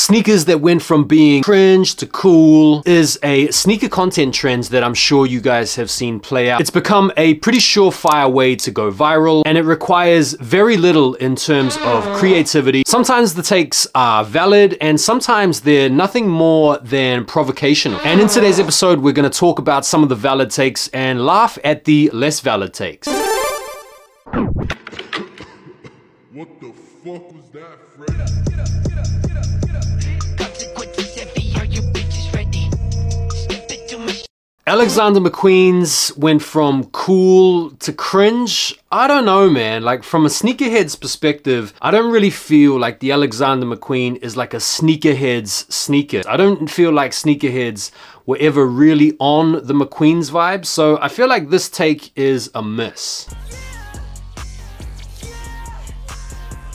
Sneakers that went from being cringe to cool is a sneaker content trend that I'm sure you guys have seen play out. It's become a pretty surefire way to go viral, and it requires very little in terms of creativity. Sometimes the takes are valid, and sometimes they're nothing more than provocational. And in today's episode, we're going to talk about some of the valid takes and laugh at the less valid takes. What the fuck was that, Fred? Alexander McQueen's went from cool to cringe. I don't know, man. Like, from a sneakerhead's perspective, I don't really feel like the Alexander McQueen is like a sneakerhead's sneaker. I don't feel like sneakerheads were ever really on the McQueen's vibe, so I feel like this take is a miss.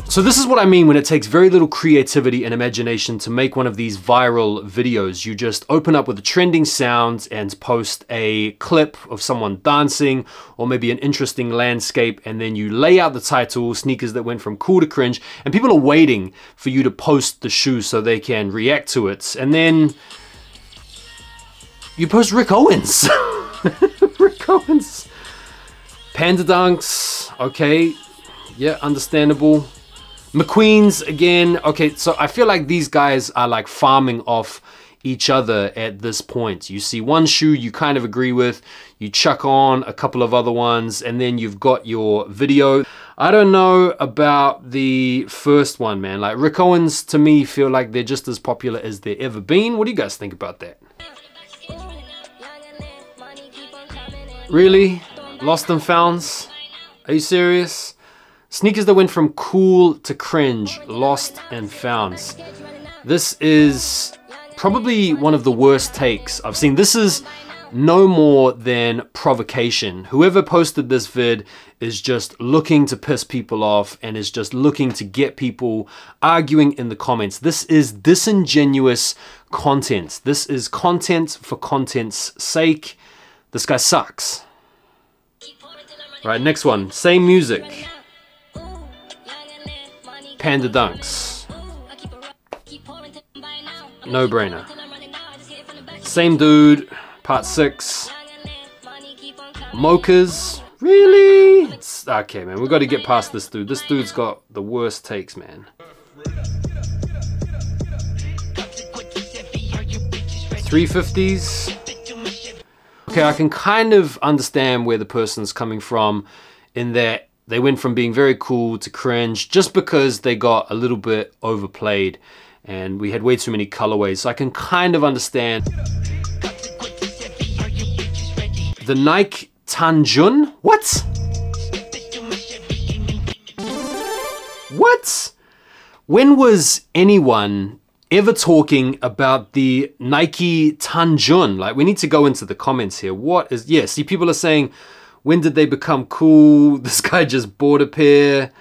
So this is what I mean when it takes very little creativity and imagination to make one of these viral videos. You just open up with a trending sound and post a clip of someone dancing or maybe an interesting landscape, and then you lay out the title, sneakers that went from cool to cringe, and people are waiting for you to post the shoe so they can react to it. And then you post Rick Owens. Rick Owens. Panda dunks, okay, yeah, understandable. McQueen's again, okay, so I feel like these guys are like farming off each other at this point. You see one shoe you kind of agree with, you chuck on a couple of other ones, and then you've got your video. I don't know about the first one, man. Like, Rick Owens, to me, feel like they're just as popular as they've ever been. What do you guys think about that? Really? Lost and founds? Are you serious? Sneakers that went from cool to cringe, lost and founds. This is probably one of the worst takes I've seen. This is no more than provocation. Whoever posted this vid is just looking to piss people off and is just looking to get people arguing in the comments. This is disingenuous content. This is content for content's sake. This guy sucks. All right, next one, same music. Panda dunks. No brainer. Same dude, part 6. Mochas. Really? Okay, man, we got to get past this dude. This dude's got the worst takes, man. 350s. Okay, I can kind of understand where the person's coming from in that they went from being very cool to cringe just because they got a little bit overplayed and we had way too many colorways. So I can kind of understand. The Nike Tanjun? What? What? When was anyone ever talking about the Nike Tanjun? Like, we need to go into the comments here. What is, yeah, see, people are saying, when did they become cool? This guy just bought a pair.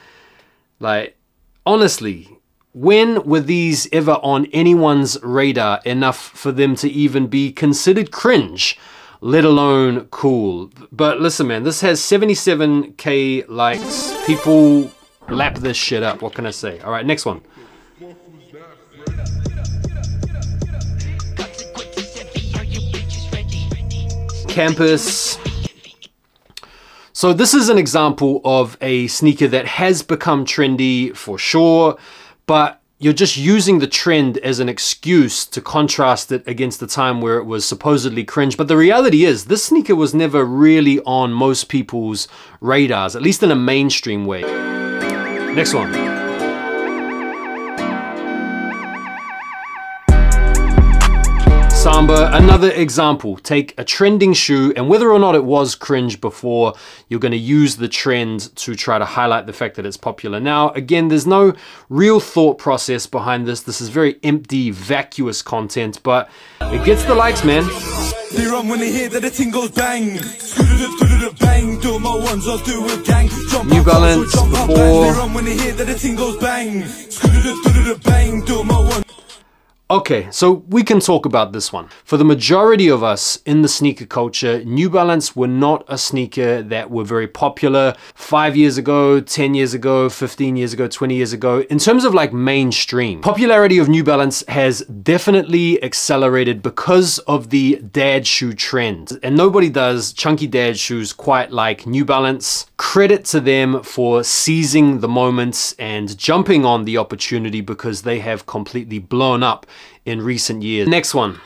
Like, honestly, when were these ever on anyone's radar enough for them to even be considered cringe, let alone cool? But listen, man, this has 77K likes. People lap this shit up. What can I say? All right, next one. Campus. So this is an example of a sneaker that has become trendy for sure, but you're just using the trend as an excuse to contrast it against the time where it was supposedly cringe. But the reality is, this sneaker was never really on most people's radars, at least in a mainstream way. Next one. Samba, another example. Take a trending shoe, and whether or not it was cringe before, you're going to use the trend to try to highlight the fact that it's popular now. Again, there's no real thought process behind this. This is very empty, vacuous content, but it gets the likes, man. They run when they hear that the ting goes bang. Bang, do my ones, I'll do a gang. New Balance before. They run when they hear that the ting goes bang. Bang, do my ones. Okay, so we can talk about this one. For the majority of us in the sneaker culture, New Balance were not a sneaker that were very popular 5 years ago, 10 years ago, 15 years ago, 20 years ago. In terms of like mainstream, popularity of New Balance has definitely accelerated because of the dad shoe trend. And nobody does chunky dad shoes quite like New Balance. Credit to them for seizing the moments and jumping on the opportunity, because they have completely blown up in recent years. Next one.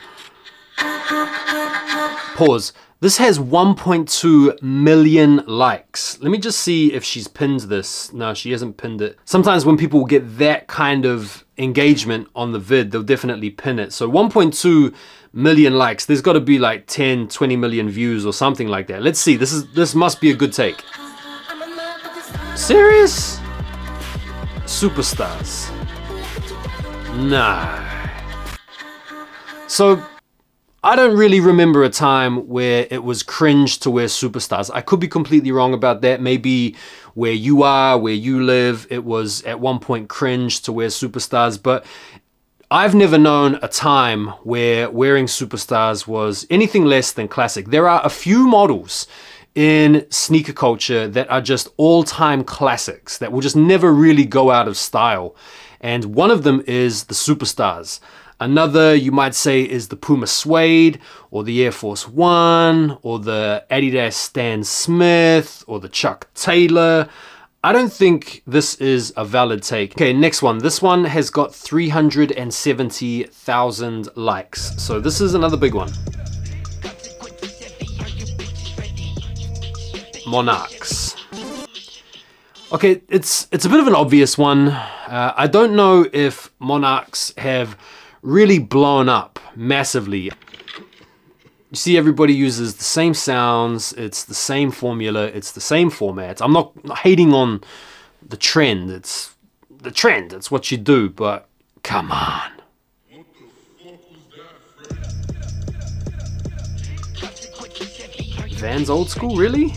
Pause. This has 1.2 million likes. Let me just see if she's pinned this. No, she hasn't pinned it. Sometimes when people get that kind of engagement on the vid, they'll definitely pin it. So 1.2 million likes. There's got to be like 10, 20 million views or something like that. Let's see. This must be a good take. Serious? Superstars. Nah. So I don't really remember a time where it was cringe to wear Superstars. I could be completely wrong about that. Maybe where you are, where you live, it was at one point cringe to wear Superstars, but I've never known a time where wearing Superstars was anything less than classic. There are a few models in sneaker culture that are just all-time classics that will just never really go out of style. And one of them is the Superstars. Another, you might say, is the Puma Suede, or the Air Force One, or the Adidas Stan Smith, or the Chuck Taylor. I don't think this is a valid take. Okay, next one. This one has got 370,000 likes. So this is another big one. Monarchs. Okay, it's a bit of an obvious one. I don't know if Monarchs have really blown up massively. You see, everybody uses the same sounds, it's the same formula, it's the same format. I'm not hating on the trend, it's the trend, it's what you do, but come on. Vans old school, really?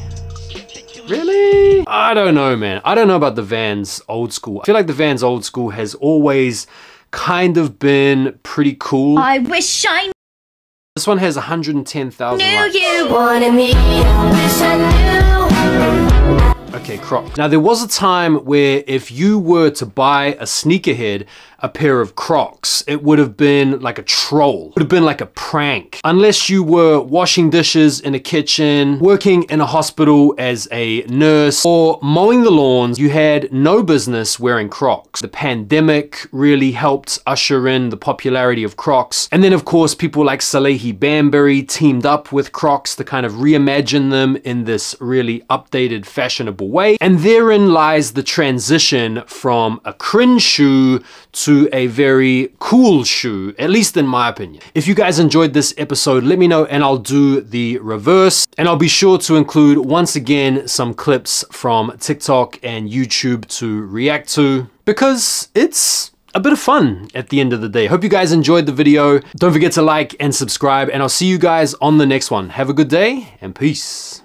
Really? I don't know, man. I don't know about the Vans old school. I feel like the Vans old school has always kind of been pretty cool. I wish I This one has 110,000 knew likes. you wanted me. I wish I knew. Okay, Crocs. Now there was a time where if you were to buy a sneakerhead a pair of Crocs, it would have been like a troll. It would have been like a prank. Unless you were washing dishes in a kitchen, working in a hospital as a nurse, or mowing the lawns, you had no business wearing Crocs. The pandemic really helped usher in the popularity of Crocs. And then of course people like Salehi Bambury teamed up with Crocs to kind of reimagine them in this really updated, fashionable way. And therein lies the transition from a cringe shoe to a very cool shoe, at least in my opinion. If you guys enjoyed this episode, let me know and I'll do the reverse. And I'll be sure to include, once again, some clips from TikTok and YouTube to react to, because it's a bit of fun at the end of the day. Hope you guys enjoyed the video. Don't forget to like and subscribe, and I'll see you guys on the next one. Have a good day and peace.